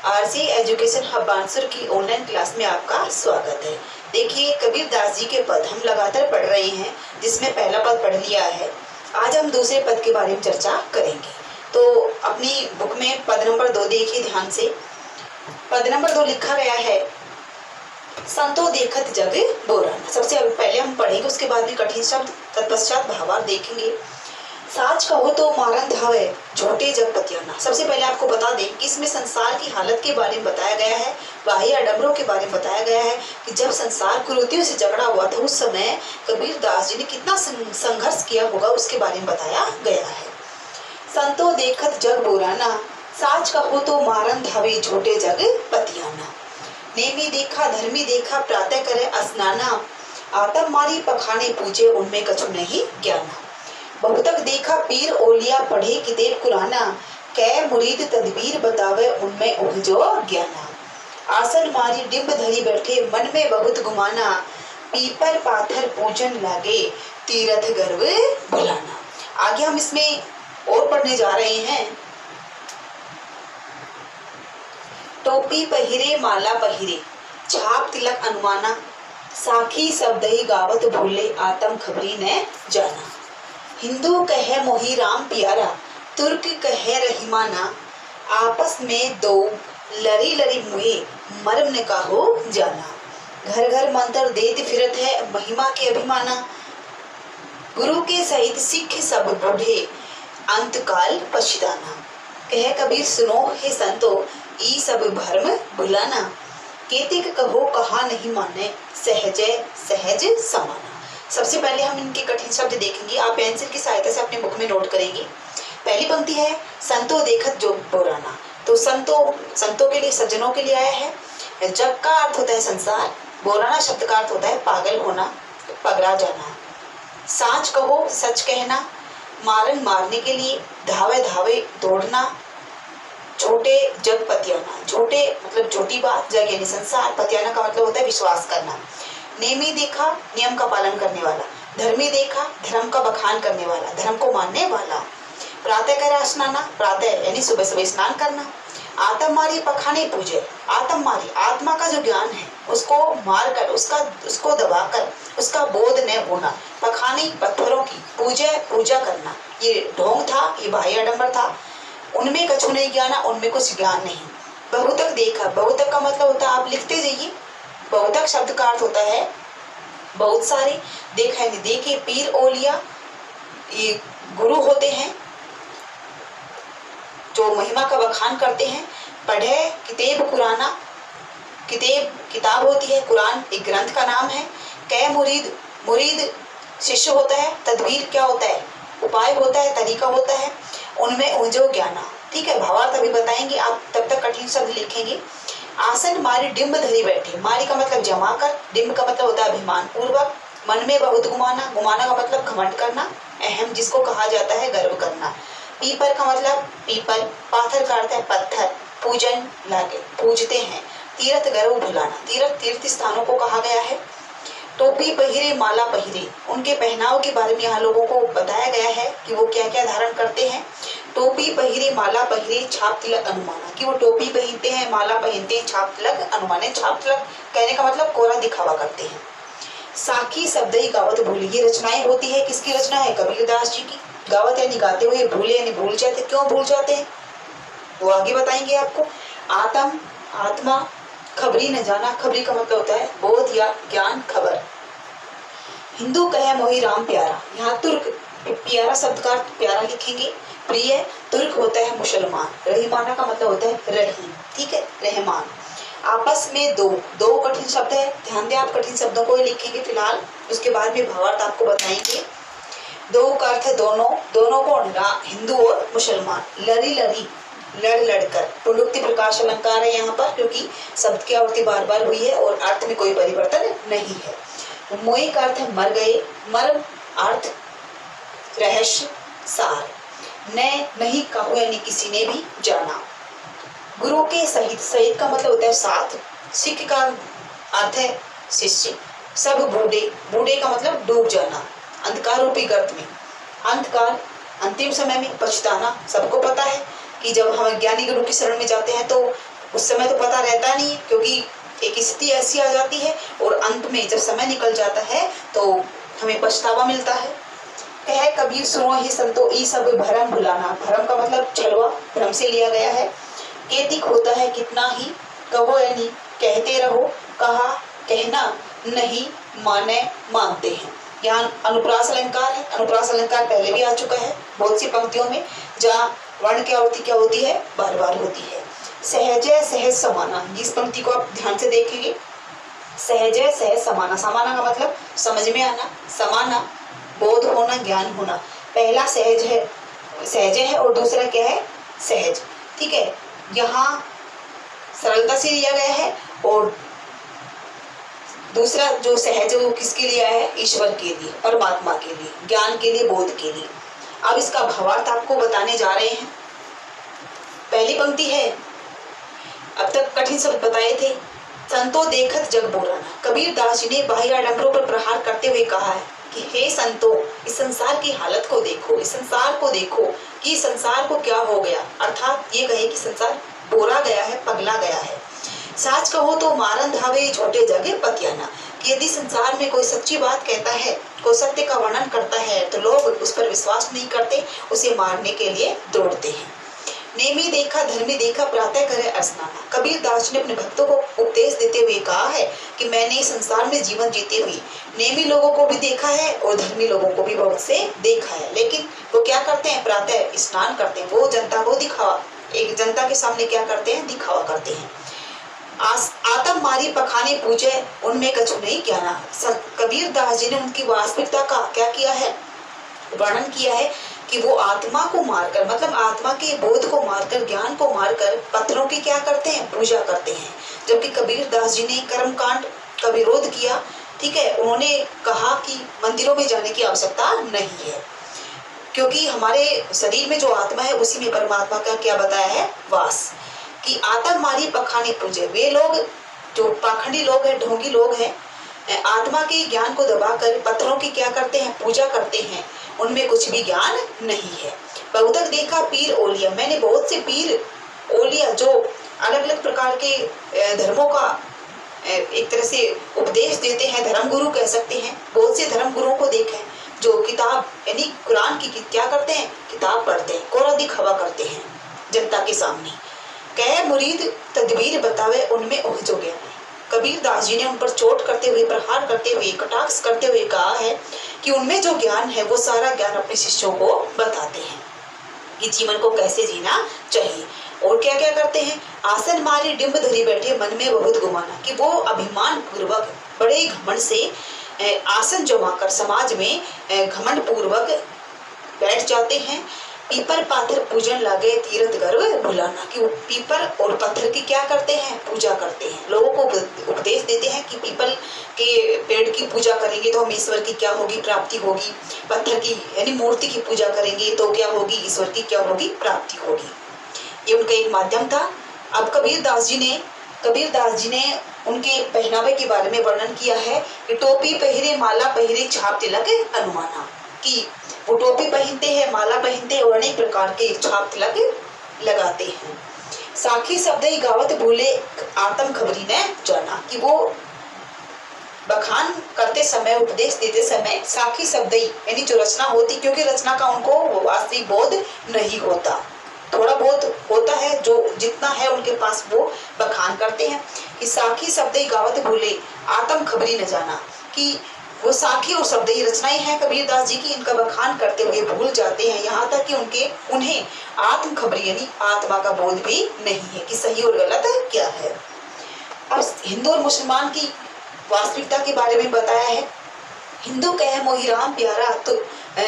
RC education hub Bansur की online class में आपका स्वागत है। देखिए, कबीर दास जी के पद हम लगातार पढ़ रहे हैं, जिसमें पहला पद पढ़ लिया है। आज हम दूसरे पद के बारे में चर्चा करेंगे। तो अपनी बुक में पद नंबर 2 देखिए ध्यान से। पद नंबर 2 लिखा गया है, संतो देखत जग बोराना। सबसे पहले हम पढ़ेंगे, उसके बाद भी कठिन शब्द, तत्पश्चात भावार्थ देखेंगे। साच कहो तो मारन धावे झूठे जग पतियाना। सबसे पहले आपको बता दें कि इसमें संसार की हालत के बारे में बताया गया है, बाह्य आडंबरों के बारे में बताया गया है कि जब संसार कुरीतियों से झगड़ा हुआ था उस समय कबीर दास जी ने कितना संघर्ष किया होगा, उसके बारे में बताया गया है। संतो देखत जग बोराना, साच कहो तो मारन धावे झूठे जग पतियाना। नेमी देखा धर्मी देखा प्रातः करे स्नाना, आतम मारी पखाने पूजे उनमें कछु नहीं ज्ञाना। बहुतक देखा पीर ओलिया पढ़े किताब कुराना, कै मुरीद तदबीर बतावे उनमें उलझो ज्ञाना। आसन मारी डिम्ब धरी बैठे मन में बहुत गुमाना, पीपल पाथर पूजन लागे तीरथ गर्व भुलाना। आगे हम इसमें और पढ़ने जा रहे हैं। टोपी पहिरे माला पहिरे छाप तिलक अनुमाना, साखी शब्दई गावत भूले आत्म खबरी ने जाना। हिंदू कहे मोही राम प्यारा, तुर्क कहे रहीमाना, आपस में दो लरी लरी मुहे मर्म ने कहो जाना। घर घर मंत्र देत फिरत है महिमा के अभिमाना, गुरु के सहित सिख सब बूढ़े अंतकाल पछताना। कह कबीर सुनो हे संतो ई सब भरम भुलाना, केतिक कहो कहा नहीं माने सहज सहज समाना। सबसे पहले हम इनके कठिन शब्द देखेंगे, आप पेंसिल की सहायता से अपने बुक में नोट करेंगे। पहली पंक्ति है संतो देखत जो बोराना। तो संतों के लिए, सज्जनों के लिए आया है। जग का अर्थ होता है संसार, बोराना शब्द का अर्थ होता है पागल होना, पगला जाना। साच कहो सच कहना, मारन मारने के लिए, धावे धावे दौड़ना, छोटे जग पतियाना। छोटे मतलब छोटी बात, जग यानी संसार, पतियाना का मतलब होता है विश्वास करना। नेमी देखा नियम का पालन करने वाला, धर्मी देखा धर्म का बखान करने वाला, धर्म को मानने वाला। प्रातः करे स्नाना, प्रातः यानी सुबह सुबह स्नान करना। आत्म मारी पखाने पूजे, आत्म मारी आत्मा का जो ज्ञान है उसको मार कर, उसको दबाकर उसका बोध न होना। पखाने पत्थरों की पूजा करना, ये ढोंग था, ये बाह्य आडंबर था। उनमें कछु नहीं ज्ञाना, उनमें कुछ ज्ञान नहीं। बहुतक देखा, बहुतक का मतलब होता है, आप लिखते जाइए। बहुतक शब्द का अर्थ होता है बहुत सारे, देखा नहीं देखे। पीर ओलिया ये गुरु होते हैं जो महिमा का बखान करते हैं। पढ़े किताब कुराना, किताब होती है, कुरान एक ग्रंथ का नाम है। कै मुरीद शिष्य होता है। तदबीर क्या होता है? उपाय होता है, तरीका होता है। उनमें उलझो ज्ञाना। ठीक है, भावार्थ अभी बताएंगे, आप तब तक कठिन शब्द लिखेंगे। आसन मारी डिम्ब धरी बैठे, मारी का मतलब जमा कर, डिम्ब का मतलब होता है अभिमान पूर्वक। मन में बहुत गुमाना, गुमाना का मतलब घमंड करना, अहम जिसको कहा जाता है गर्व करना। पीपल का मतलब पीपल, पाथर का अर्थ है पत्थर, पूजन लागे पूजते हैं। तीर्थ गर्व भुलाना, तीर्थ स्थानों को कहा गया है। टोपी पहिरे माला पहिरे, उनके पहनाव के बारे में यहाँ लोगों को बताया गया है कि वो क्या क्या धारण करते हैं। टोपी पहिरे माला पहिरे छाप तिलक अनुमाना, कि वो टोपी पहनते हैं, माला पहनते हैं, छाप तिलक अनुमाने। छाप तिलक कहने का मतलब कोरा दिखावा करते हैं। साखी शब्दई गावत भूली, ये रचनाएं होती है, किसकी रचना है? कबीर दास जी की। गावत यानी गाते हुए, भूले यानी भूल जाते। क्यों भूल जाते हैं वो आगे बताएंगे आपको। आत्मा खबरी न जाना, खबरी का मतलब होता है बोध या ज्ञान, खबर। हिंदू कहे मोही राम प्यारा, यहाँ तुर्क प्यारा शब्द का प्यारा लिखेंगे, प्रिय। तुर्क होता है मुसलमान। रहीमाना का मतलब होता है रहीम, ठीक है, रहमान। आपस में दो कठिन शब्द है, ध्यान दें आप कठिन शब्दों को ही लिखेंगे फिलहाल, उसके बाद में भावार्थ आपको बताएंगे। दो का अर्थ है दोनों कौन? हिंदू और मुसलमान। लड़ी लड़ी, लड़ लड़कर, पुनरुक्ति प्रकाश अलंकार है यहाँ पर, क्योंकि शब्द की आवृत्ति बार बार हुई है और अर्थ में कोई परिवर्तन नहीं है। मोई का अर्थ है मर गए, मर्म अर्थ रहस्य सार। नहीं कहो यानी किसी ने भी जाना। गुरु के सहित का मतलब होता है साथ। सिख का अर्थ है शिष्य। सब बूढ़े का मतलब डूब जाना, अंधकार रूपी गर्त में। अंतकाल अंतिम समय में पछताना। सबको पता है कि जब हम ज्ञानी गुरु की शरण में जाते हैं तो उस समय तो पता रहता नहीं है, क्योंकि एक स्थिति ऐसी आ जाती है और अंत में जब समय निकल जाता है तो हमें पछतावा मिलता है। कहे कबीर सुनो ही संतो ई सब भरम भुलाना। भरम का मतलब छलवा, भ्रम से लिया गया है। केतिक होता है कितना ही, कहो या नहीं, कहते रहो, कहा कहना नहीं, माने मानते हैं। यहाँ अनुप्रास अलंकार है। अनुप्रास अलंकार पहले भी आ चुका है बहुत सी पंक्तियों में, जहाँ वर्ण की आवृत्ति क्या होती है, बार बार होती है। सहजय सहज समाना, इस पंक्ति को आप ध्यान से देखेंगे। सहजय सहज समाना, समाना का मतलब समझ में आना, समाना बोध होना, ज्ञान होना। पहला सहज है, सहजय है, और दूसरा क्या है, सहज। ठीक है, यहाँ सरलता से लिया गया है, और दूसरा जो सहज है वो किसके लिए है, ईश्वर के लिए, परमात्मा के लिए, ज्ञान के लिए, बोध के लिए। अब इसका भावार्थ आपको बताने जा रहे हैं। पहली पंक्ति है, अब तक कठिन शब्द बताए थे। संतो देखत जग बोराना। कबीर दास जी ने बाह्य आडंबरों पर प्रहार करते हुए कहा है कि हे संतो, इस संसार की हालत को देखो, इस संसार को देखो कि संसार को क्या हो गया। अर्थात ये कहे कि संसार बोरा गया है, पगला गया है। साच कहो तो मारन धावे छोटे जगे पतियाना, कि यदि संसार में कोई सच्ची बात कहता है, कोई सत्य का वर्णन करता है, तो लोग उस पर विश्वास नहीं करते, उसे मारने के लिए दौड़ते हैं। नेमी देखा धर्मी देखा प्रातः करे स्नाना। कबीर दास ने अपने भक्तों को उपदेश देते हुए कहा है कि मैंने इस संसार में जीवन जीते हुए नेमी लोगों को भी देखा है और धर्मी लोगों को भी बहुत से देखा है, लेकिन वो क्या करते हैं, प्रातः स्नान करते हैं। वो जनता को दिखावा, एक जनता के सामने क्या करते हैं, दिखावा करते हैं। आतम मारी पखाने पूजे उनमें कछु नहीं ज्ञाना। कबीर दास जी ने उनकी वास्तविकता का क्या किया है, वर्णन किया है कि वो आत्मा को मारकर, मतलब आत्मा के बोध को मारकर, ज्ञान को मारकर पत्थरों की क्या करते हैं, पूजा करते हैं। जबकि कबीर दास जी ने कर्मकांड का विरोध किया। ठीक है, उन्होंने कहा कि मंदिरों में जाने की आवश्यकता नहीं है, क्योंकि हमारे शरीर में जो आत्मा है उसी में परमात्मा का क्या बताया है, वास। कि आतम मारी पखाने पूजे, वे लोग जो पाखंडी लोग हैं, ढोंगी लोग हैं, आत्मा के ज्ञान को दबाकर पत्थरों की क्या करते हैं, पूजा करते हैं, उनमें कुछ भी ज्ञान नहीं है। बहुतक देखा पीर ओलिया, मैंने बहुत से पीर ओलिया जो अलग अलग प्रकार के धर्मों का एक तरह से उपदेश देते हैं, धर्म गुरु कह सकते हैं, बहुत से धर्म गुरुओं को देखा है जो किताब यानी कुरान की क्या करते हैं, किताब पढ़ते हैं, कोरा दिखावा करते हैं जनता के सामने। कह मुरीद तदबीर बतावे उनमें ओहजो ज्ञान है। कबीर दास जी ने उन पर चोट करते हुए, प्रहार करते हुए, कटाक्ष करते हुए कहा है कि उनमें जो ज्ञान है वो सारा ज्ञान अपने शिष्यों को बताते हैं कि जीवन को कैसे जीना चाहिए। और क्या क्या करते हैं, आसन मारी डिम्ब धरी बैठे मन में बहुत गुमाना, कि वो अभिमान पूर्वक बड़े घमंड से आसन जमाकर समाज में घमंड पूर्वक बैठ जाते हैं। पीपर पाथर पूजन लागे तीर्थ गर्व भुलाना, कि वो पीपर और पत्थर की क्या करते हैं, पूजा करते हैं। लोगों को उपदेश देते हैं कि पीपल के पेड़ की पूजा करेंगे तो हम ईश्वर की क्या होगी, प्राप्ति होगी। पत्थर की यानी मूर्ति की पूजा करेंगे तो क्या होगी, ईश्वर की क्या होगी, प्राप्ति होगी। ये उनका एक माध्यम था। अब कबीर दास जी ने उनके पहनावे के बारे में वर्णन किया है कि टोपी पहरे माला पहरे छाप तिलक अनुमाना, कि वो टोपी पहनते हैं, माला पहनते हैं और अनेक प्रकार के छाप तिलक लगाते हैं। साखी शब्द ही गावत भूले आत्म खबरी ने जाना, कि वो बखान करते समय, उपदेश देते समय साखी शब्द ही यानी जो रचना होती, क्योंकि रचना का उनको वास्तविक बोध नहीं होता, थोड़ा बहुत होता है, जो जितना है उनके पास वो बखान करते हैं। कि साखी शब्द ही गावत भूले आत्म खबरी न जाना, कि वो साखी और शब्द ही रचनाएं हैं कबीर दास जी की, इनका बखान करते हुए भूल जाते हैं, यहाँ तक कि उन्हें आत्म खबरी यानी आत्मा का बोध भी नहीं है कि सही और गलत क्या है। अब हिंदू और मुसलमान की वास्तविकता के बारे में बताया है। हिंदू कहे मोहि राम प्यारा,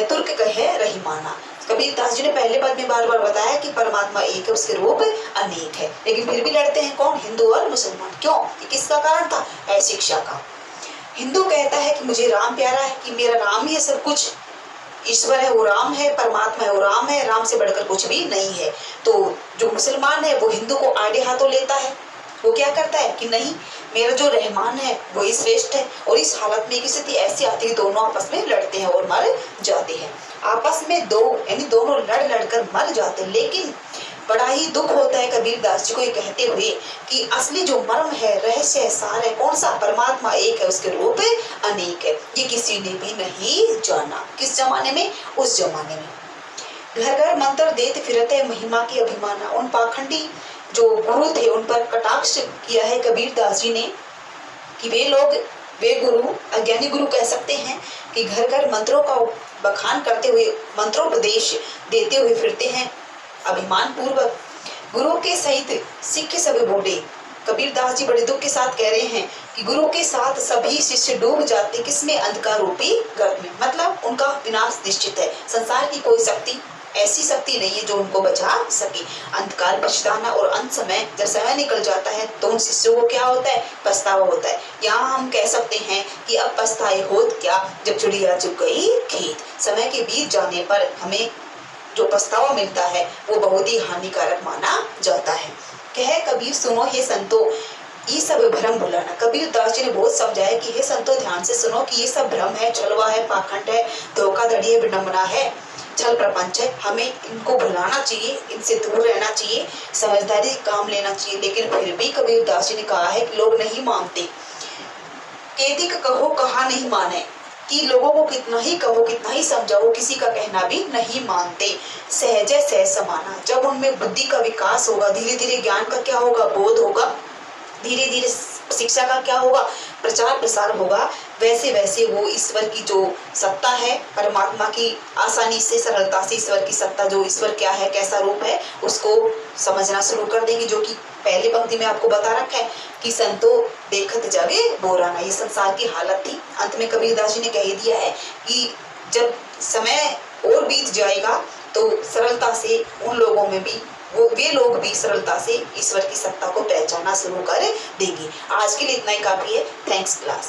तुर्क कहे रहीमाना। कबीर दास जी ने पहले पद में बार बार बताया कि परमात्मा एक है, उसके रूप अनेक है, लेकिन फिर भी लड़ते हैं कौन, हिंदू और मुसलमान। क्यों, किसका कारण था, अशिक्षा का। हिंदू कहता है कि मुझे राम प्यारा है, कि मेरा राम ही है सब कुछ, ईश्वर है वो राम है, परमात्मा है वो राम है, राम से बढ़कर कुछ भी नहीं है। तो जो मुसलमान है वो हिंदू को आड़े हाथों लेता है, वो क्या करता है कि नहीं, मेरा जो रहमान है वही श्रेष्ठ है। और इस हालत में एक स्थिति ऐसी आती है, दोनों आपस में लड़ते हैं और मर जाते हैं। आपस में दो यानी दोनों लड़ कर मर जाते हैं, लेकिन बड़ा ही दुख होता है कबीरदास जी को ये कहते हुए कि असली जो मर्म है, रहस्य है, सार है कौन सा, परमात्मा एक है, उसके रूप अनेक है, ये किसी ने भी नहीं जाना। किस जमाने में? उस जमाने में। घर घर मंत्र देते फिरते महिमा की अभिमाना। उन पाखंडी जो गुरु थे उन पर कटाक्ष किया है कबीरदास जी ने कि वे गुरु अज्ञानी गुरु कह सकते हैं कि घर घर मंत्रों का बखान करते हुए मंत्रोपदेश देते हुए फिरते हैं अभिमान पूर्वक। गुरु के सहित सिख सब बूढ़े। कबीरदास जी बड़े दुख के साथ कह रहे हैं कि गुरु के साथ सभी शिष्य डूब जाते किसमें? अंधकार रूपी गर्त में। मतलब उनका विनाश निश्चित है। संसार की कोई शक्ति ऐसी शक्ति नहीं है जो उनको बचा सके। अंधकार पछताना, और अंत समय जब समय निकल जाता है तो उन शिष्यों को क्या होता है? पछतावा होता है। यहाँ हम कह सकते हैं कि अब पछताए होत क्या, जब चिड़िया चुग गई खेत। समय के बीत जाने पर हमें जो पछतावा मिलता है वो बहुत ही हानिकारक माना जाता है। कह कबीर सुनो हे संतो ये सब भ्रम भुलाना। कबीरदास जी ने बहुत समझाया कि हे संतो ध्यान से सुनो कि ये सब भ्रम है, छलवा है, पाखंड है, धोखाधड़ी है, विडंबना है, छल प्रपंच है। हमें इनको भुलाना चाहिए, इनसे दूर रहना चाहिए, समझदारी काम लेना चाहिए। लेकिन फिर भी कबीरदास जी ने कहा है कि लोग नहीं मानते। केदिक कहो कहा नहीं माने, कि लोगों को कितना ही कहो, कितना ही समझाओ, किसी का कहना भी नहीं मानते। सहज सहज समाना। जब उनमें बुद्धि का विकास होगा, धीरे धीरे ज्ञान का क्या होगा? बोध होगा, धीरे धीरे शिक्षा का क्या होगा? प्रचार प्रसार होगा। वैसे वैसे वो ईश्वर की जो सत्ता है, परमात्मा की आसानी से, सरलता से ईश्वर की सत्ता, जो ईश्वर क्या है, कैसा रूप है, उसको समझना शुरू कर देंगे। जो कि पहली पंक्ति में आपको बता रखा है कि संतो देखत जागे बोराना। ये संसार की हालत थी। अंत में कबीरदास जी ने कह दिया है कि जब समय और बीत जाएगा तो सरलता से उन लोगों में भी वे लोग भी सरलता से ईश्वर की सत्ता को पहचानना शुरू कर देंगे। आज के लिए इतना ही काफी है। Thanks class.